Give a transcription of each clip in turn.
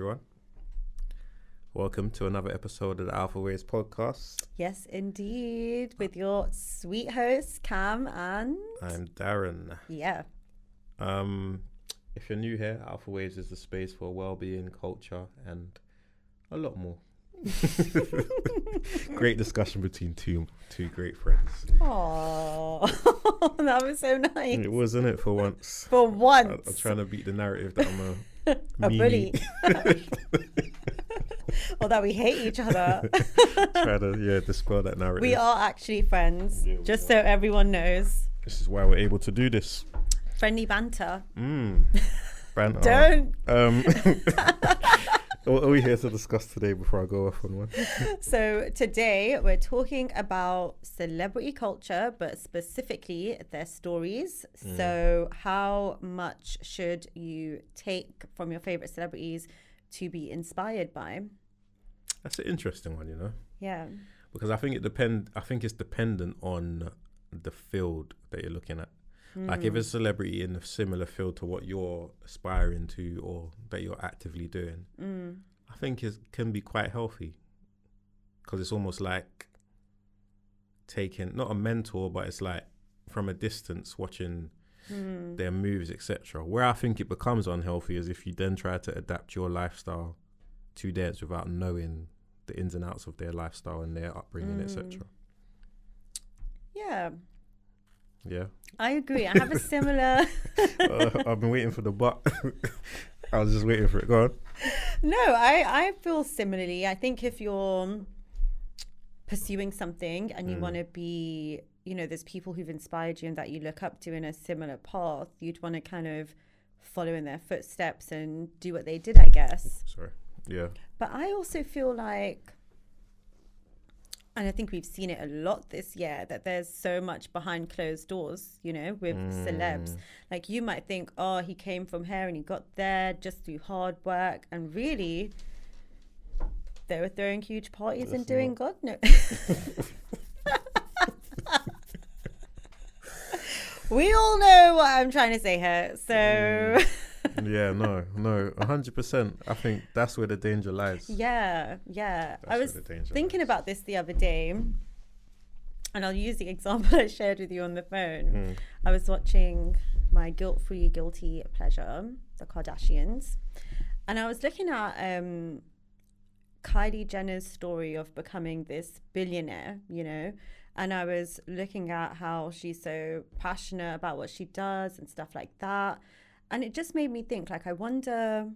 everyone. Welcome to another episode of the Alphawaves podcast. Yes, indeed. With your sweet hosts, Kam and... I'm Darren. Yeah. If you're new here, Alphawaves is the space for well-being, culture, and a lot more. Great discussion between two great friends. Oh, that was so nice. It was, isn't it, for once? For once. I'm trying to beat the narrative that I'm a bully. Or that we hate each other. Try to, dispel that narrative. We are actually friends, just so everyone knows. This is why we're able to do this. Friendly banter. Banter. Don't. What are we here to discuss today before I go off on one? So today we're talking about celebrity culture, but specifically their stories. So how much should you take from your favorite celebrities to be inspired by? That's an interesting one, you know? Yeah. Because I think it's dependent on the field that you're looking at. Like if it's a celebrity in a similar field to what you're aspiring to or that you're actively doing, I think it can be quite healthy because it's almost like taking, not a mentor, but it's like from a distance watching their moves, etc. Where I think it becomes unhealthy is if you then try to adapt your lifestyle to theirs without knowing the ins and outs of their lifestyle and their upbringing, etc. Yeah. I agree. I have a similar... I've been waiting for the but. I was just waiting for it. Go on. No, I feel similarly. I think if you're pursuing something and you want to be, you know, there's people who've inspired you and that you look up to in a similar path, you'd want to kind of follow in their footsteps and do what they did, I guess. Sorry. Yeah. But I also feel like, and I think we've seen it a lot this year, that there's so much behind closed doors, you know, with celebs. Like you might think, oh, he came from here and he got there just through hard work. And really, they were throwing huge parties and doing God knows. We all know what I'm trying to say here. So... Yeah, no, 100%. I think that's where the danger lies. Yeah. I was thinking about this the other day, and I'll use the example I shared with you on the phone. I was watching my guilt-free guilty pleasure, the Kardashians, and I was looking at Kylie Jenner's story of becoming this billionaire, you know, and I was looking at how she's so passionate about what she does and stuff like that. And it just made me think, like, I wonder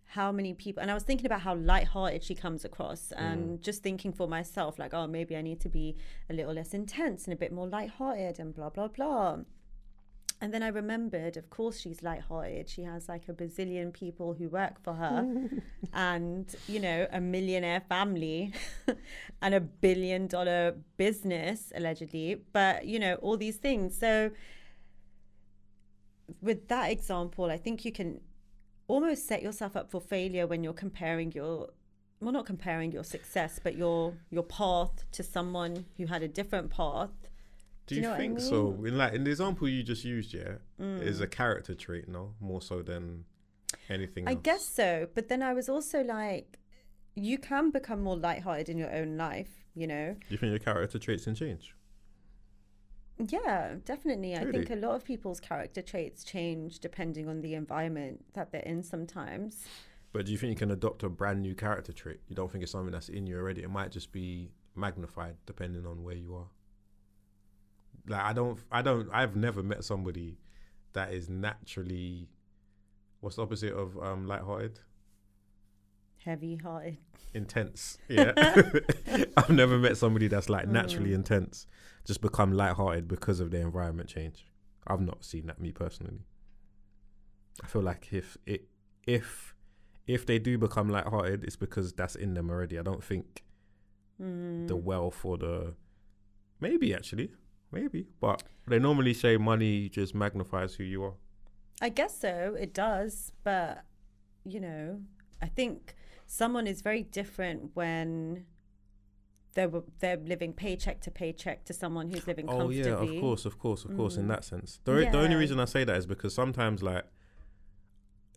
how many people, and I was thinking about how lighthearted she comes across and just thinking for myself, like, oh, maybe I need to be a little less intense and a bit more lighthearted and blah, blah, blah. And then I remembered, of course, she's lighthearted. She has like a bazillion people who work for her and, you know, a millionaire family and $1 billion business, allegedly. But, you know, all these things. So with that example, I think you can almost set yourself up for failure when you're comparing not comparing your success, but your path to someone who had a different path. Do you think so? In the example you just used, is a character trait, no? More so than anything else. I guess so. But then I was also like, you can become more lighthearted in your own life, you know? Do you think your character traits can change? Yeah, definitely. Really? I think a lot of people's character traits change depending on the environment that they're in sometimes. But do you think you can adopt a brand new character trait? You don't think it's something that's in you already? It might just be magnified depending on where you are. Like I've never met somebody that is naturally, what's the opposite of lighthearted? Heavy-hearted. Intense. Yeah. I've never met somebody that's like naturally intense just become lighthearted because of their environment change. I've not seen that, me personally. I feel like if they do become lighthearted, it's because that's in them already. I don't think the wealth or the maybe, but they normally say money just magnifies who you are. I guess so, it does, but you know, I think someone is very different when they're living paycheck to paycheck to someone who's living comfortably. Oh yeah, of course, in that sense. The only reason I say that is because sometimes, like,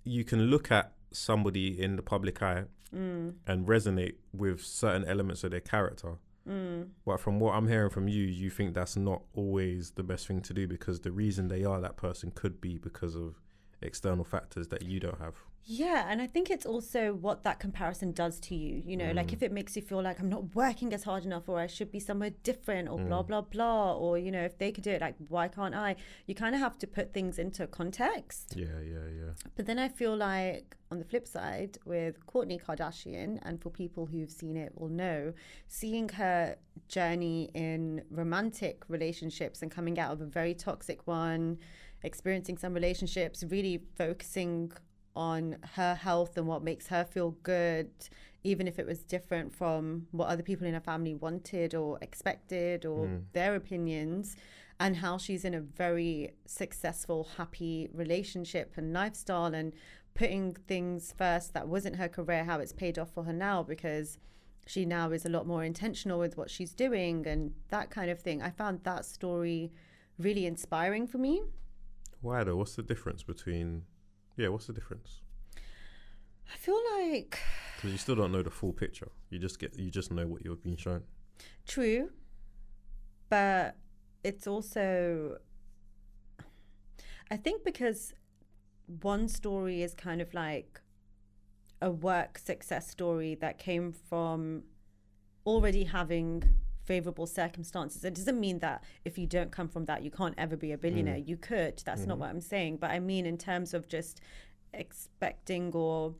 you can look at somebody in the public eye and resonate with certain elements of their character. But from what I'm hearing from you, you think that's not always the best thing to do, because the reason they are that person could be because of external factors that you don't have. Yeah, and I think it's also what that comparison does to you, you know, like if it makes you feel like I'm not working as hard enough, or I should be somewhere different, or blah, blah, blah, or, you know, if they could do it, like, why can't I? You kind of have to put things into context. Yeah. But then I feel like on the flip side with Kourtney Kardashian, and for people who've seen it will know, seeing her journey in romantic relationships and coming out of a very toxic one, experiencing some relationships, really focusing on her health and what makes her feel good, even if it was different from what other people in her family wanted or expected, or their opinions, and how she's in a very successful, happy relationship and lifestyle, and putting things first that wasn't her career, how it's paid off for her now, because she now is a lot more intentional with what she's doing and that kind of thing. I found that story really inspiring for me. Why though? What's the difference between... Yeah, what's the difference? I feel like... Because you still don't know the full picture. You just know what you've been shown. True. But it's also... I think because one story is kind of like a work success story that came from already having favorable circumstances. It doesn't mean that if you don't come from that, you can't ever be a billionaire. You could. That's not what I'm saying. But I mean, in terms of just expecting or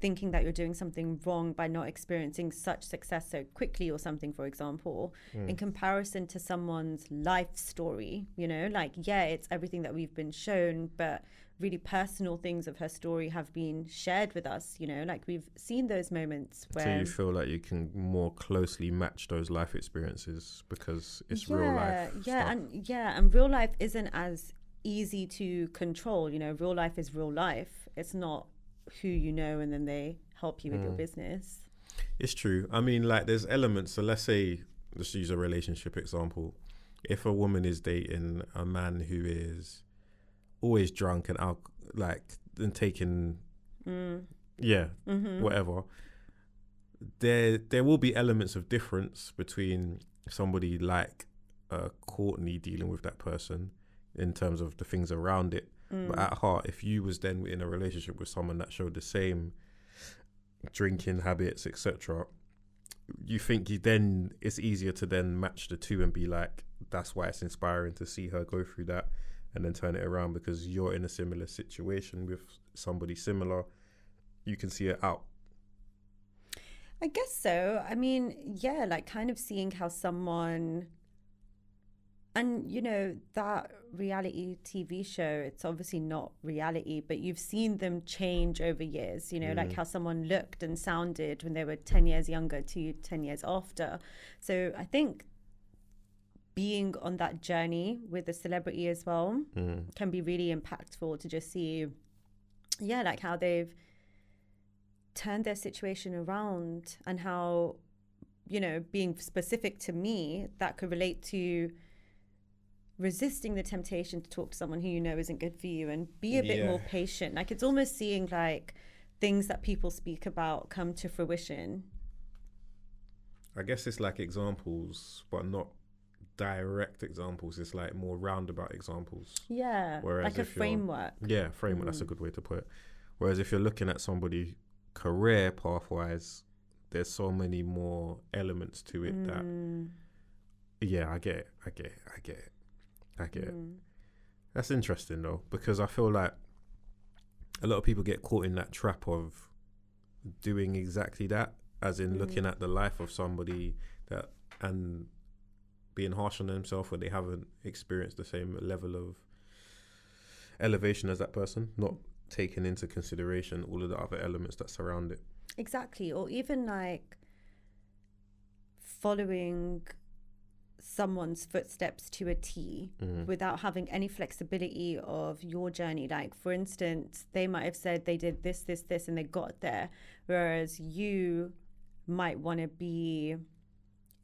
thinking that you're doing something wrong by not experiencing such success so quickly or something, for example, in comparison to someone's life story, you know, like, yeah, it's everything that we've been shown, but really personal things of her story have been shared with us, you know, like we've seen those moments where... So you feel like you can more closely match those life experiences because it's real life stuff. And real life isn't as easy to control, you know. Real life is real life. It's not who you know and then they help you with your business. It's true. I mean, like, there's elements. So let's say, let's use a relationship example. If a woman is dating a man who is always drunk and and taking whatever, there will be elements of difference between somebody like Kourtney dealing with that person in terms of the things around it. But at heart, if you was then in a relationship with someone that showed the same drinking habits, etc., you think it's easier to then match the two and be like, that's why it's inspiring to see her go through that, and then turn it around because you're in a similar situation with somebody similar. You can see it out. I guess so. I mean, yeah, like kind of seeing how someone... And, you know, that reality TV show, it's obviously not reality, but you've seen them change over years, you know, like how someone looked and sounded when they were 10 years younger to 10 years after. So I think being on that journey with a celebrity as well can be really impactful to just see, like how they've turned their situation around, and how, you know, being specific to me, that could relate to resisting the temptation to talk to someone who you know isn't good for you, and be a bit more patient. Like, it's almost seeing like things that people speak about come to fruition. I guess it's like examples, but not direct examples. It's like more roundabout examples. Yeah, whereas like a framework. Yeah, framework. That's a good way to put it. Whereas if you're looking at somebody career path-wise, there's so many more elements to it that... Yeah, I get it. That's interesting though, because I feel like a lot of people get caught in that trap of doing exactly that, as in looking at the life of somebody that and being harsh on themselves when they haven't experienced the same level of elevation as that person, not taking into consideration all of the other elements that surround it. Exactly. Or even like following someone's footsteps to a T without having any flexibility of your journey. Like, for instance, they might have said they did this, and they got there, whereas you might want to be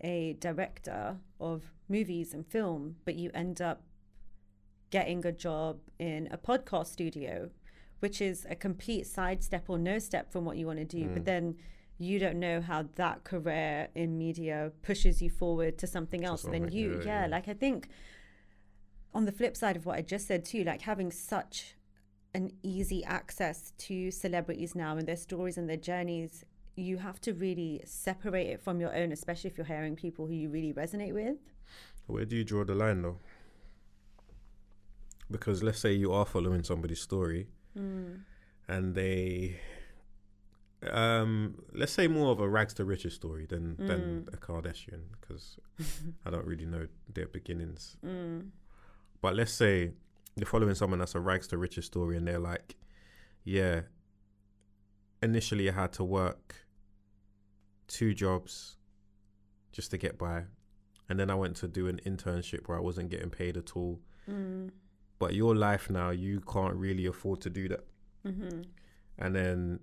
a director of movies and film, but you end up getting a job in a podcast studio, which is a complete sidestep or no step from what you want to do. But then you don't know how that career in media pushes you forward to something else. And then you, like I think on the flip side of what I just said too, like having such an easy access to celebrities now and their stories and their journeys, you have to really separate it from your own, especially if you're hearing people who you really resonate with. Where do you draw the line though? Because let's say you are following somebody's story and they, let's say more of a rags to riches story than a Kardashian, because I don't really know their beginnings. But let's say you're following someone that's a rags to riches story and they're like, yeah, initially I had to work 2 jobs just to get by. And then I went to do an internship where I wasn't getting paid at all. But your life now, you can't really afford to do that. And then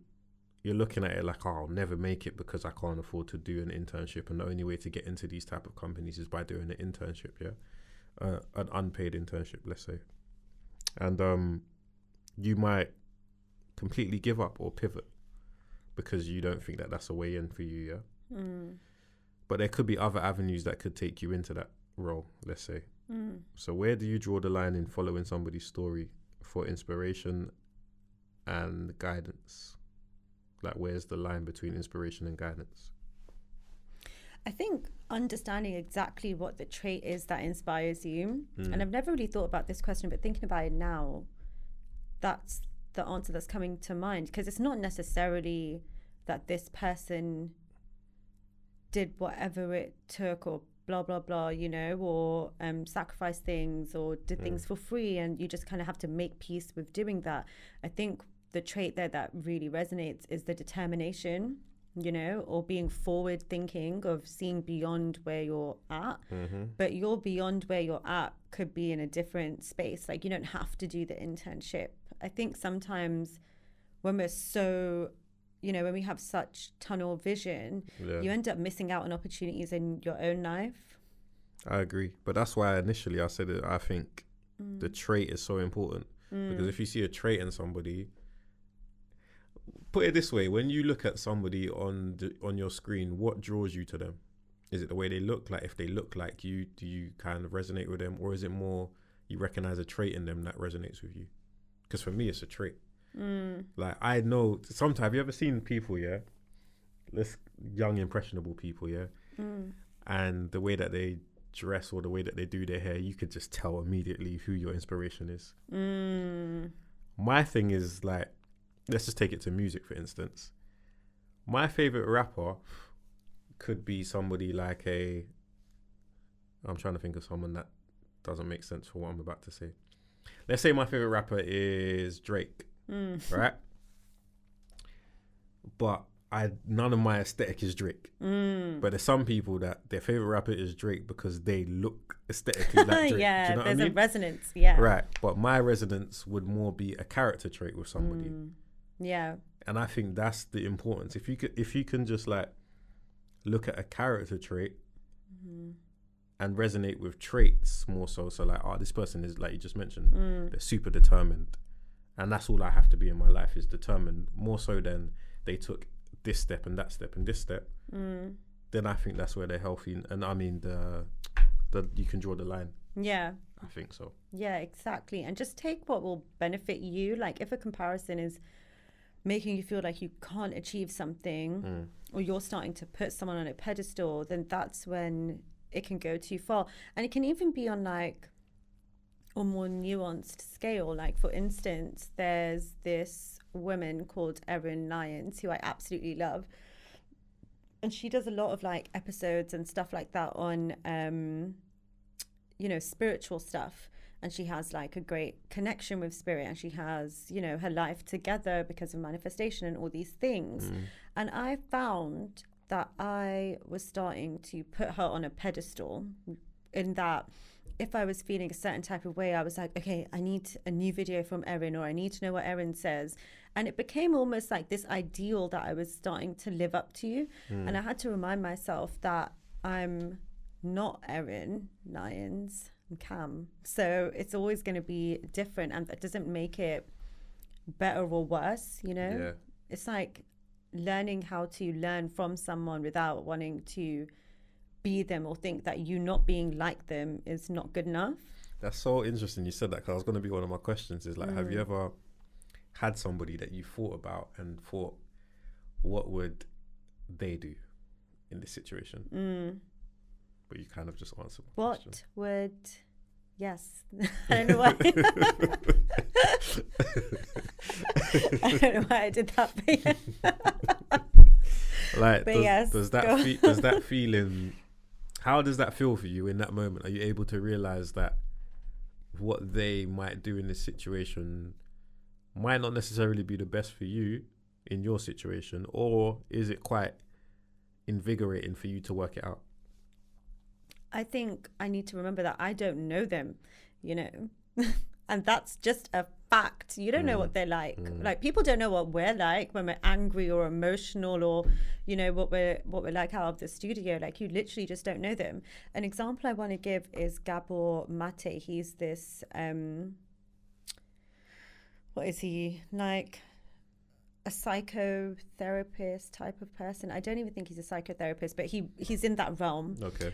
you're looking at it like, oh, I'll never make it because I can't afford to do an internship. And the only way to get into these type of companies is by doing an internship, an unpaid internship, let's say. And you might completely give up or pivot because you don't think that that's a way in for you, But there could be other avenues that could take you into that role, let's say. So where do you draw the line in following somebody's story for inspiration and guidance? Like, where's the line between inspiration and guidance? I think understanding exactly what the trait is that inspires you, and I've never really thought about this question, but thinking about it now, that's the answer that's coming to mind, because it's not necessarily that this person did whatever it took or blah blah blah, you know, or sacrifice things or did things for free, and you just kind of have to make peace with doing that. I think the trait there that really resonates is the determination, you know, or being forward thinking, of seeing beyond where you're at. But your beyond where you're at could be in a different space. Like, you don't have to do the internship. I think sometimes when we're so, you know, when we have such tunnel vision, you end up missing out on opportunities in your own life. I agree. But that's why initially I said that I think the trait is so important. Because if you see a trait in somebody, put it this way, when you look at somebody on your screen, what draws you to them? Is it the way they look? Like, if they look like you, do you kind of resonate with them? Or is it more you recognize a trait in them that resonates with you? Because for me, it's a trait. Like, I know sometimes, have you ever seen people, young impressionable people, and the way that they dress or the way that they do their hair, you could just tell immediately who your inspiration is. My thing is, like, let's just take it to music, for instance. My favorite rapper could be somebody like I'm trying to think of someone that doesn't make sense for what I'm about to say. Let's say my favorite rapper is Drake, right? But none of my aesthetic is Drake. But there's some people that their favorite rapper is Drake because they look aesthetically like Drake. Yeah, do you know there's what I mean? a resonance. Yeah, Right. But my resonance would more be a character trait with somebody. Yeah. And I think that's the importance. If you can just like look at a character trait and resonate with traits more so like, oh, this person is, like you just mentioned, they're super determined, and that's all I have to be in my life, is determined, more so than they took this step and that step and this step, then I think that's where they're healthy. And I mean, the you can draw the line. Yeah, I think so. Yeah, exactly. And just take what will benefit you. Like, if a comparison is making you feel like you can't achieve something, or you're starting to put someone on a pedestal, then that's when it can go too far. And it can even be on like a more nuanced scale. Like, for instance, there's this woman called Erin Lyons who I absolutely love, and she does a lot of like episodes and stuff like that on you know, spiritual stuff. And she has like a great connection with spirit, and she has, you know, her life together because of manifestation and all these things. And I found that I was starting to put her on a pedestal, in that if I was feeling a certain type of way, I was like, okay, I need a new video from Erin, or I need to know what Erin says. And it became almost like this ideal that I was starting to live up to. And I had to remind myself that I'm not Erin Lyons, I'm Kam. So it's always going to be different, and that doesn't make it better or worse, you know? Yeah. It's like learning how to learn from someone without wanting to be them or think that you not being like them is not good enough. That's so interesting you said that, because I was going to be one of my questions is like, have you ever had somebody that you thought about and thought, what would they do in this situation? But you kind of just answered my question. Yes. I don't know why. I don't know why I did that. Like, but does that feeling, how does that feel for you in that moment? Are you able to realize that what they might do in this situation might not necessarily be the best for you in your situation, or is it quite invigorating for you to work it out? I think I need to remember that I don't know them, you know, and that's just a fact. You don't know what they're like. Like, people don't know what we're like when we're angry or emotional, or, you know, what we're like out of the studio. Like, you literally just don't know them. An example I want to give is Gabor Mate. He's this what is he, like a psychotherapist type of person? I don't even think he's a psychotherapist, but he's in that realm. Okay.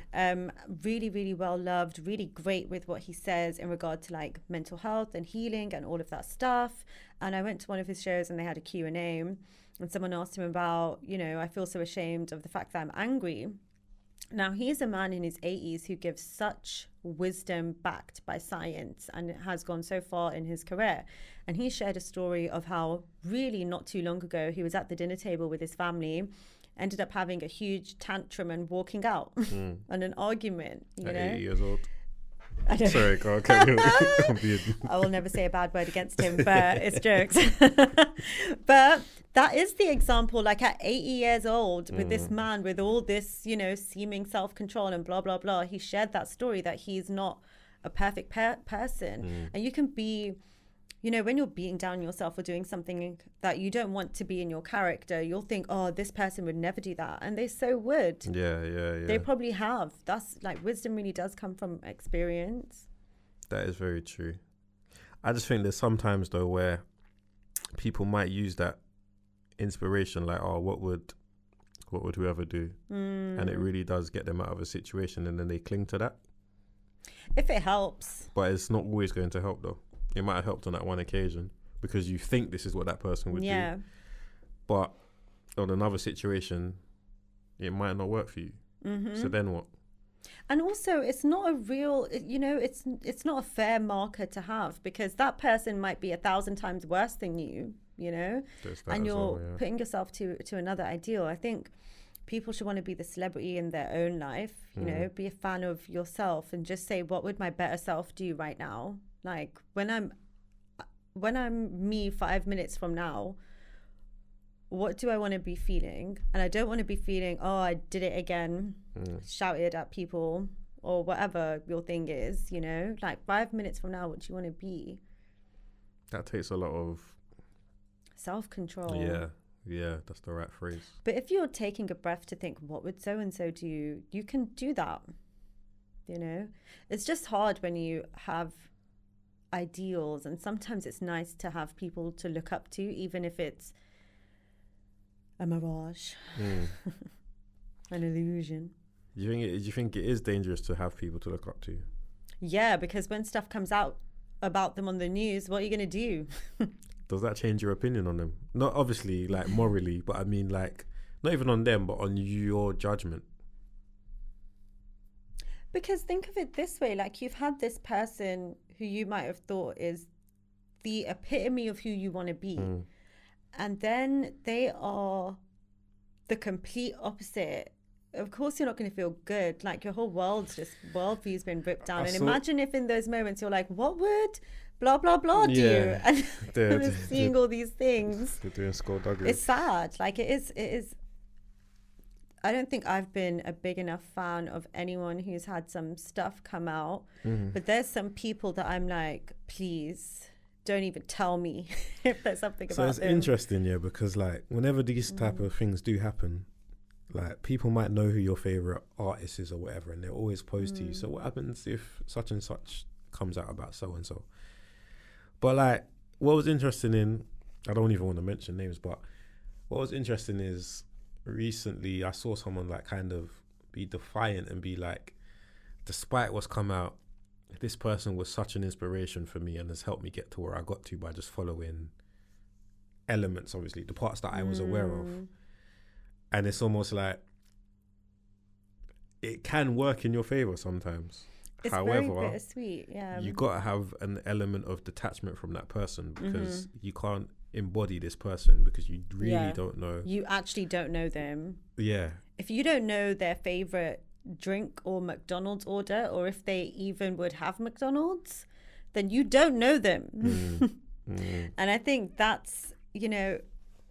Really, really well loved, really great with what he says in regard to like mental health and healing and all of that stuff. And I went to one of his shows and they had a Q&A, and someone asked him about, you know, I feel so ashamed of the fact that I'm angry. Now, he's a man in his 80s who gives such wisdom backed by science and has gone so far in his career. And he shared a story of how really not too long ago he was at the dinner table with his family, ended up having a huge tantrum and walking out on an argument, you At know? 80 years old. I don't Sorry, God, carry on. I will never say a bad word against him, but it's jokes. But that is the example, like at 80 years old, with this man with all this, you know, seeming self-control and blah, blah, blah. He shared that story that he's not a perfect person. And you can be, you know, when you're beating down yourself or doing something that you don't want to be in your character, you'll think, oh, this person would never do that. And they so would. Yeah. They probably have. That's like, wisdom really does come from experience. That is very true. I just think there's sometimes though where people might use that inspiration, like, oh, what would whoever do? And it really does get them out of a situation, and then they cling to that. If it helps. But it's not always going to help though. It might have helped on that one occasion because you think this is what that person would do. But on another situation, it might not work for you. So then what? And also, it's not a real, you know, it's not a fair marker to have, because that person might be 1,000 times worse than you, you know, and you're putting yourself to another ideal. I think people should want to be the celebrity in their own life, you know, be a fan of yourself and just say, what would my better self do right now? Like, when I'm me 5 minutes from now, what do I want to be feeling? And I don't want to be feeling, oh, I did it again, shouted at people or whatever your thing is, you know? Like, 5 minutes from now, what do you want to be? That takes a lot of self-control. Yeah, that's the right phrase. But if you're taking a breath to think, what would so-and-so do? You can do that, you know? It's just hard when you have ideals, and sometimes it's nice to have people to look up to, even if it's a mirage, an illusion. Do you think it is dangerous to have people to look up to? Yeah, because when stuff comes out about them on the news, what are you going to do? Does that change your opinion on them? Not obviously like morally, but I mean like not even on them, but on your judgment. Because think of it this way, like, you've had this person who you might have thought is the epitome of who you want to be. And then they are the complete opposite. Of course, you're not going to feel good. Like, your whole worldview's been ripped down. And imagine if in those moments you're like, what would blah, blah, blah do? And they're seeing all these things. They're doing skullduggery. It's sad. Like, it is. I don't think I've been a big enough fan of anyone who's had some stuff come out. But there's some people that I'm like, please don't even tell me if there's something about them. So it's interesting, yeah, because like whenever these type of things do happen, like people might know who your favorite artist is or whatever, and they'll always post to you. So what happens if such and such comes out about so and so? But like, what was interesting in I don't even want to mention names, but what was interesting is recently I saw someone like kind of be defiant and be like, despite what's come out, this person was such an inspiration for me and has helped me get to where I got to by just following elements, obviously, the parts that I was aware of. And it's almost like it can work in your favor sometimes. It's However, very bittersweet, yeah. You got to have an element of detachment from that person, because you can't embody this person because you really don't know. You actually don't know them. Yeah. If you don't know their favorite drink or McDonald's order, or if they even would have McDonald's, then you don't know them. And I think that's, you know,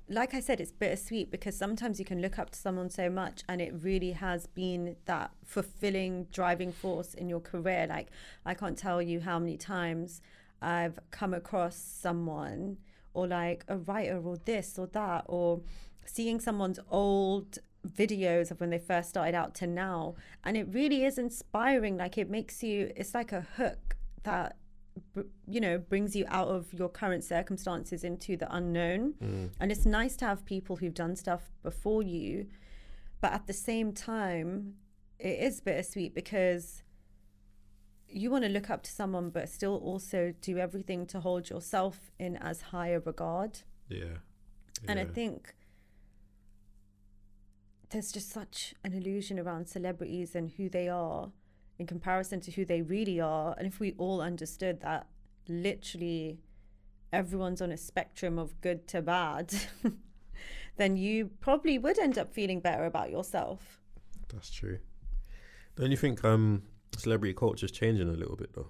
like I said, it's bittersweet because sometimes you can look up to someone so much and it really has been that fulfilling driving force in your career. Like, I can't tell you how many times I've come across someone, or like a writer or this or that, or seeing someone's old videos of when they first started out to now, and it really is inspiring. Like, it makes you, it's like a hook that, you know, brings you out of your current circumstances into the unknown. And it's nice to have people who've done stuff before you, but at the same time it is bittersweet because you want to look up to someone but still also do everything to hold yourself in as high a regard. And I think there's just such an illusion around celebrities and who they are in comparison to who they really are. And if we all understood that literally everyone's on a spectrum of good to bad, then you probably would end up feeling better about yourself. That's true. Don't you think celebrity culture is changing a little bit though?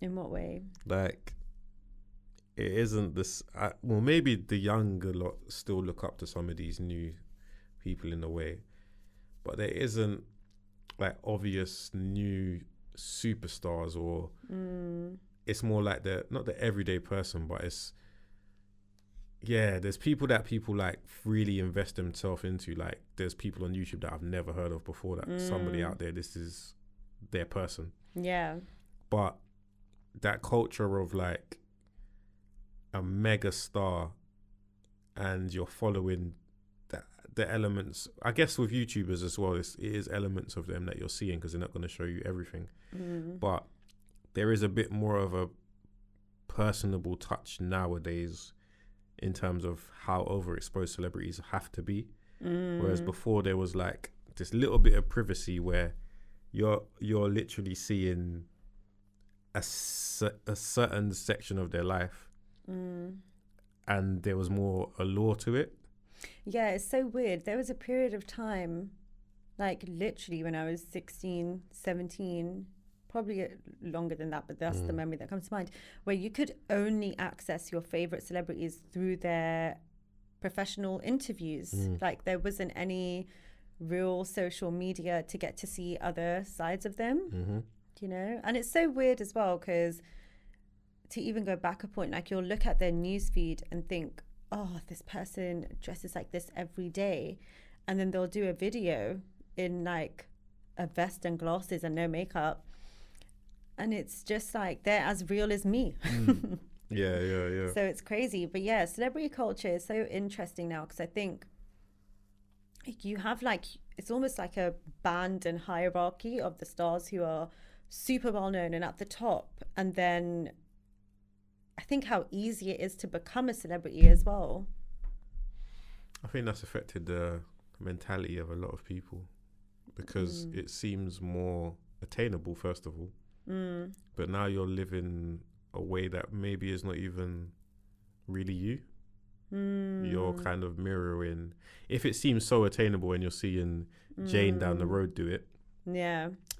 In what way? Like, it isn't this, well, maybe the younger lot still look up to some of these new people in a way, but there isn't like obvious new superstars, or it's more like not the everyday person, but it's, yeah, there's people that people like really invest themselves into. Like, there's people on YouTube that I've never heard of before, that somebody out there, this is their person. Yeah. But that culture of like a mega star and you're following the elements, I guess with YouTubers as well, it is elements of them that you're seeing because they're not going to show you everything. But there is a bit more of a personable touch nowadays in terms of how overexposed celebrities have to be. Whereas before there was like this little bit of privacy where you're literally seeing a certain section of their life, and there was more allure to it. Yeah, it's so weird. There was a period of time, like literally when I was 16, 17, probably longer than that, but that's the memory that comes to mind, where you could only access your favorite celebrities through their professional interviews. Like, there wasn't any real social media to get to see other sides of them, you know? And it's so weird as well, because to even go back a point, like, you'll look at their newsfeed and think, oh, this person dresses like this every day, and then they'll do a video in like a vest and glasses and no makeup, and it's just like they're as real as me. Yeah. So it's crazy. But yeah, celebrity culture is so interesting now, because I think you have like, it's almost like a band and hierarchy of the stars who are super well known and at the top, and then I think how easy it is to become a celebrity as well. I think that's affected the mentality of a lot of people, because it seems more attainable, first of all. But now you're living a way that maybe is not even really you. You're kind of mirroring. If it seems so attainable and you're seeing Jane down the road do it,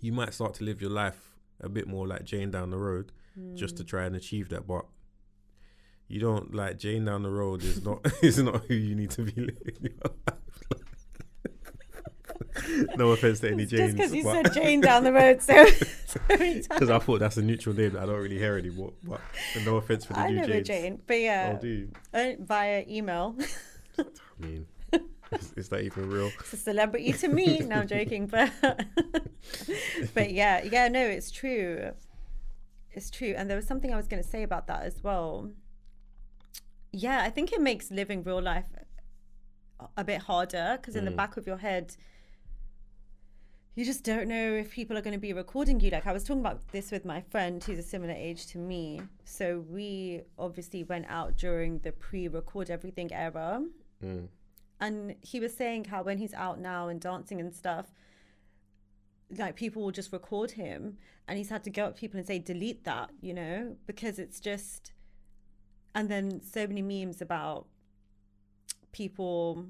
you might start to live your life a bit more like Jane down the road, just to try and achieve that. But you don't, like, Jane down the road is not who you need to be living your life. No offense to any Janes. Just because you said Jane down the road so many times. Because I thought that's a neutral name that I don't really hear anymore. But no offense for the new Janes. I know a Jane, but yeah. Oh, do you? Via email. I mean, is that even real? It's a celebrity to me. No, I'm joking, but yeah, no, it's true. It's true. And there was something I was going to say about that as well. yeah, I think it makes living real life a bit harder, because in the back of your head, you just don't know if people are going to be recording you. Like, I was talking about this with my friend who's a similar age to me. So we obviously went out during the pre-record everything era. And he was saying how when he's out now and dancing and stuff, like, people will just record him, and he's had to go up to people and say, delete that, you know, because it's just... And then so many memes about people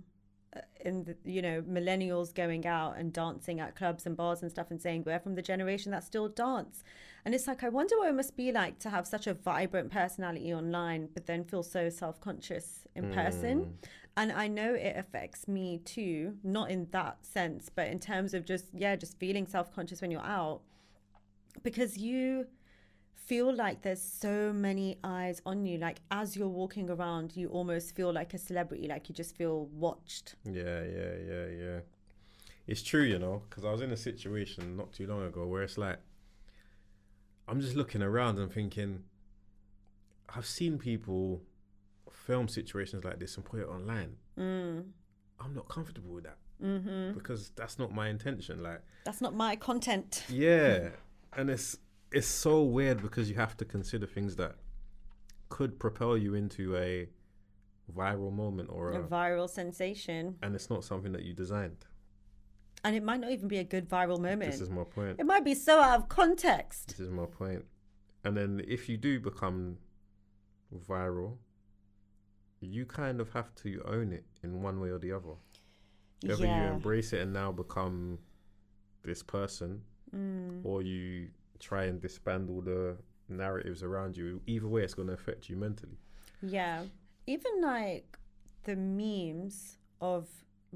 in the, you know, millennials going out and dancing at clubs and bars and stuff and saying we're from the generation that still dance. And it's like, I wonder what it must be like to have such a vibrant personality online but then feel so self-conscious in person. And I know it affects me too, not in that sense, but in terms of just feeling self-conscious when you're out, because you feel like there's so many eyes on you. Like, as you're walking around, you almost feel like a celebrity, like you just feel watched. Yeah. It's true, you know, because I was in a situation not too long ago where it's like, I'm just looking around and thinking, I've seen people film situations like this and put it online. I'm not comfortable with that, because that's not my intention. Like, that's not my content. Yeah. And it's so weird, because you have to consider things that could propel you into a viral moment or a viral sensation. And it's not something that you designed. And it might not even be a good viral moment. This is my point. It might be so out of context. This is my point. And then if you do become viral, you kind of have to own it in one way or the other. Whether you embrace it and now become this person, or you try and disband all the narratives around you, either way it's going to affect you mentally. Yeah. Even like the memes of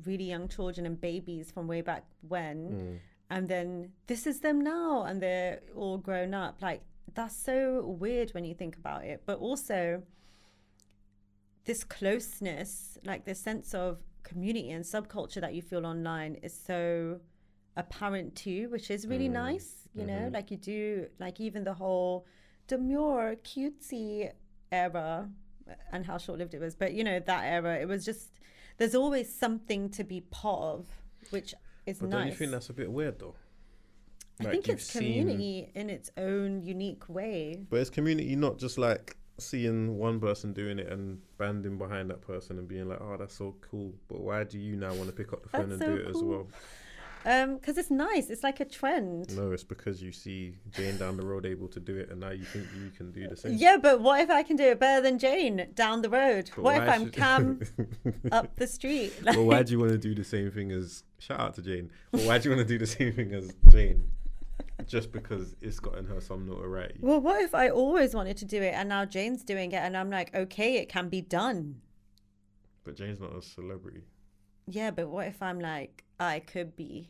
really young children and babies from way back when, and then this is them now and they're all grown up. Like, that's so weird when you think about it. But also this closeness, like this sense of community and subculture that you feel online is so apparent too, which is really nice, you know, like you do, like even the whole demure cutesy era, and how short-lived it was, but you know, that era, it was just, there's always something to be part of, which is nice. But don't you think that's a bit weird though? I think it's community in its own unique way. But it's community, not just like seeing one person doing it and banding behind that person and being like, oh, that's so cool. But why do you now want to pick up the phone and do it as well? Because it's nice. It's like a trend. No, it's because you see Jane down the road able to do it, and now you think you can do the same. Yeah, but what if I can do it better than Jane down the road? But what if I'm Kam up the street? Like... Well, why do you want to do the same thing as... Shout out to Jane. But why do you want to do the same thing as Jane? Just because it's gotten her some notoriety. Well, what if I always wanted to do it and now Jane's doing it and I'm like, okay, it can be done. But Jane's not a celebrity. Yeah, but what if I'm like, I could be?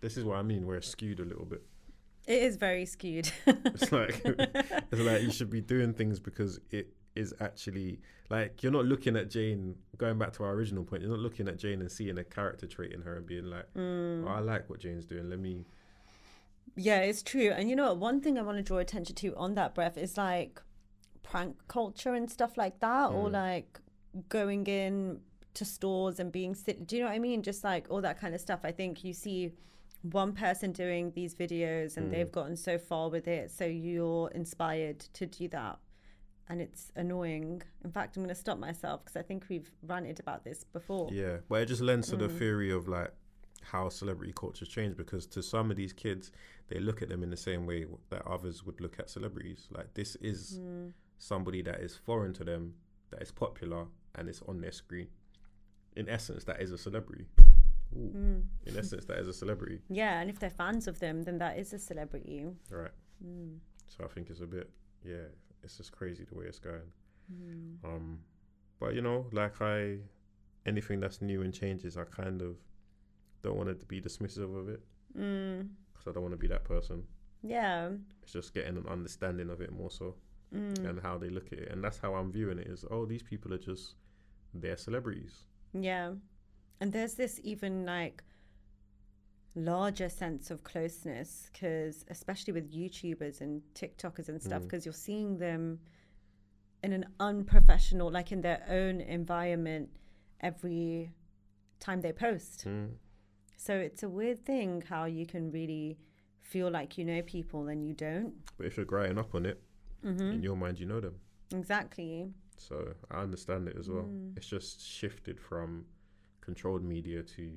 This is what I mean, where it's skewed a little bit. It is very skewed. It's like you should be doing things because it is actually, like, you're not looking at Jane, going back to our original point, you're not looking at Jane and seeing a character trait in her and being like, oh, I like what Jane's doing, let me... Yeah, it's true. And you know what, one thing I want to draw attention to on that breath is like prank culture and stuff like that, or like going in to stores and being do you know what I mean, just like all that kind of stuff. I think you see one person doing these videos and they've gotten so far with it, so you're inspired to do that, and it's annoying. In fact, I'm going to stop myself because I think we've ranted about this before. Yeah, but it just lends to the theory of like how celebrity culture's changed, because to some of these kids, they look at them in the same way that others would look at celebrities. Like, this is somebody that is foreign to them, that is popular, and it's on their screen. In essence, that is a celebrity. In essence, that is a celebrity. Yeah, and if they're fans of them, then that is a celebrity. Right. So I think it's a bit, it's just crazy the way it's going. But you know, like anything that's new and changes, I kind of don't want it to be dismissive of it. Because I don't want to be that person. Yeah. It's just getting an understanding of it more so. And how they look at it. And that's how I'm viewing it, is, oh, these people are just, they're celebrities. Yeah. And there's this even like larger sense of closeness, because especially with YouTubers and TikTokers and stuff, because you're seeing them in an unprofessional, like in their own environment every time they post. So it's a weird thing how you can really feel like you know people and you don't. But if you're growing up on it, in your mind, you know them. Exactly. So I understand it as well. It's just shifted from controlled media to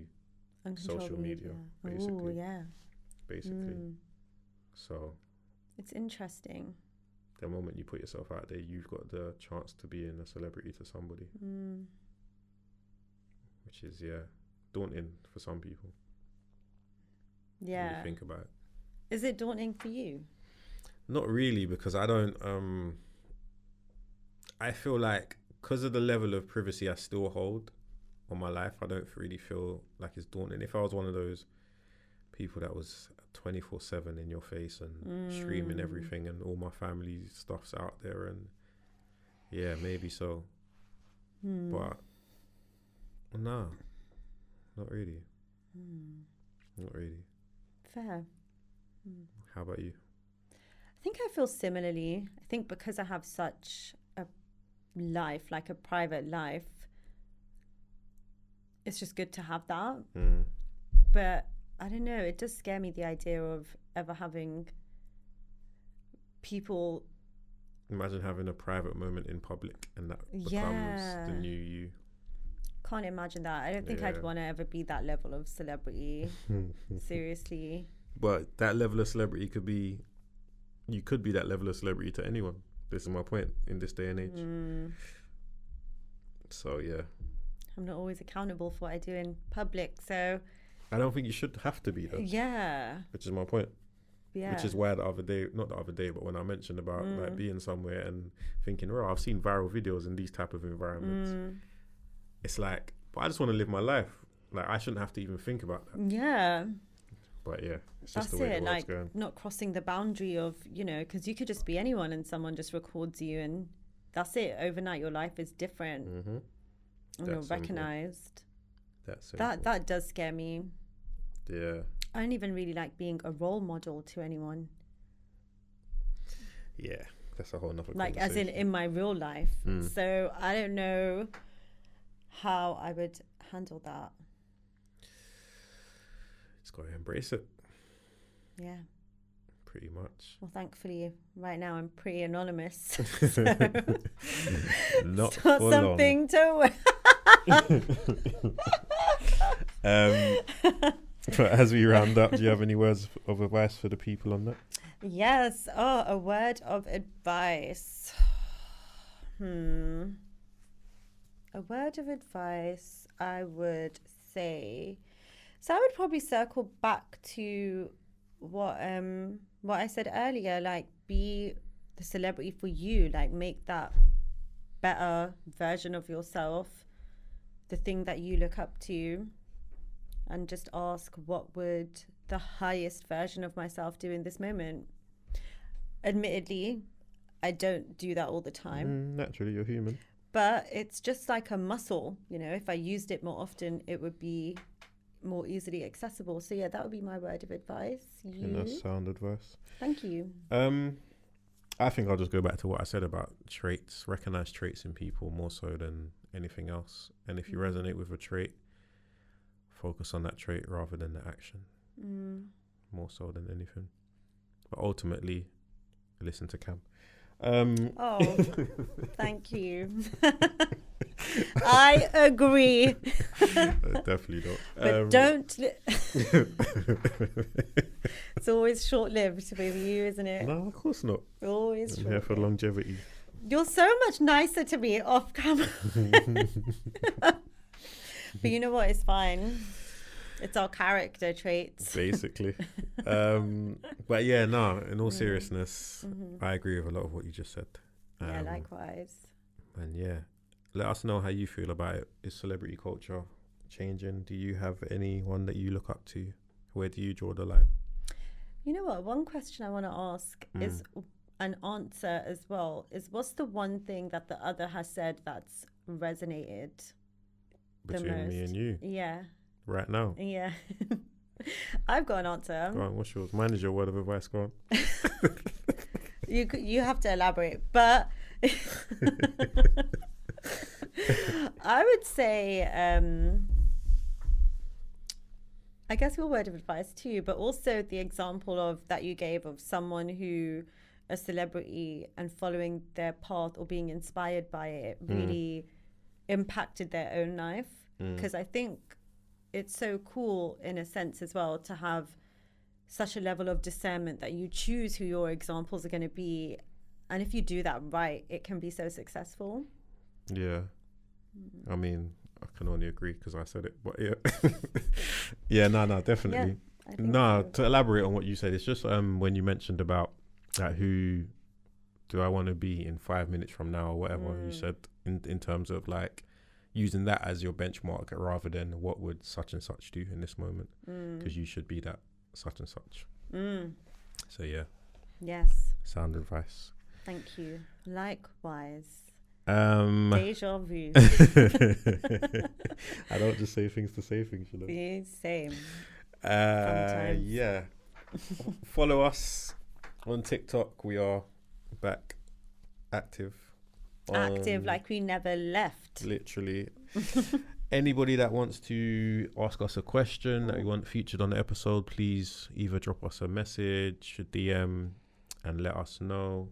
social media, basically. Oh, yeah. Basically. So it's interesting. The moment you put yourself out there, you've got the chance to be a celebrity to somebody. Which is, daunting for some people. Yeah. When you think about it. Is it daunting for you? Not really, because I don't, I feel like because of the level of privacy I still hold on my life, I don't really feel like it's daunting. If I was one of those people that was 24/7 in your face and streaming everything and all my family stuff's out there, and yeah, maybe so. But no, not really. Not really. Fair. How about you? I think I feel similarly. I think because I have such a life, like a private life, it's just good to have that. But I don't know, it does scare me, the idea of ever having people. Imagine having a private moment in public and that becomes the new you. Can't imagine that. I don't think I'd want to ever be that level of celebrity. Seriously. But that level of celebrity could be, you could be that level of celebrity to anyone. This is my point in this day and age. So yeah. I'm not always accountable for what I do in public, so I don't think you should have to be though. Yeah. Which is my point. Yeah. Which is why not the other day, but when I mentioned about like being somewhere and thinking, oh, I've seen viral videos in these type of environments. It's like, but I just want to live my life. Like I shouldn't have to even think about that. Yeah. But yeah, it's that's just the way it. the world's like going. Not crossing the boundary of, because you could just be anyone and someone just records you and that's it. Overnight, your life is different. And you're recognized. That does scare me. Yeah. I don't even really like being a role model to anyone. Yeah, that's a whole nother like as in my real life. So I don't know how I would handle that. Just gotta embrace it. Yeah. Pretty much. Well, thankfully, right now I'm pretty anonymous. Not it's not something to. But as we round up, do you have any words of advice for the people on that? Yes. Oh, a word of advice. A word of advice, I would say. So I would probably circle back to what I said earlier, like be the celebrity for you, like make that better version of yourself, the thing that you look up to, and just ask, what would the highest version of myself do in this moment? Admittedly, I don't do that all the time. Naturally, you're human. But it's just like a muscle, if I used it more often, it would be more easily accessible. So yeah, that would be my word of advice. And that's sound advice. Thank you. I think I'll just go back to what I said about traits. Recognize traits in people more so than anything else. And if you resonate with a trait, focus on that trait rather than the action. More so than anything. But ultimately, listen to Kam. Thank you. I agree. Definitely not. But don't. It's always short-lived with you, isn't it? No, of course not. Always. I'm here for longevity. You're so much nicer to me off camera. But you know what? It's fine. It's our character traits. Basically. But yeah, no, in all seriousness, I agree with a lot of what you just said. Yeah, likewise. And yeah, let us know how you feel about it. Is celebrity culture changing? Do you have anyone that you look up to? Where do you draw the line? You know what? One question I want to ask is an answer as well. Is what's the one thing that the other has said that's resonated between me and you? Yeah. Right now? Yeah. I've got an answer. Go on, what's yours? Mine is your word of advice. Go on. You have to elaborate, but I would say, I guess your word of advice too, but also the example of that you gave of someone who, a celebrity, and following their path or being inspired by it really impacted their own life. Because I think it's so cool in a sense as well to have such a level of discernment that you choose who your examples are going to be, and if you do that right, it can be so successful. Yeah, I mean, I can only agree because I said it, but yeah. Yeah, no, definitely. Yeah, I think No, so. to elaborate on what you said, it's just when you mentioned about that, who do I want to be in 5 minutes from now or whatever you said, in terms of like using that as your benchmark rather than what would such and such do in this moment, because you should be that such and such. So yeah, Yes, sound advice. thank you. Likewise. Um Deja vu. I don't just say things to say things, you know. Yeah, same. Sometimes. Yeah. Follow us on TikTok. We are back active. Active like we never left. Literally. Anybody that wants to ask us a question that you want featured on the episode, please either drop us a message, a DM, and let us know.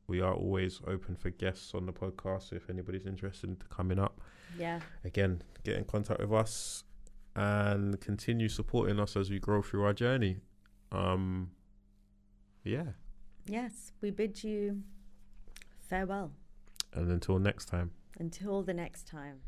We are always open for guests on the podcast, so if anybody's interested in coming up, again, get in contact with us and continue supporting us as we grow through our journey. Yes, we bid you farewell. And until next time. Until the next time.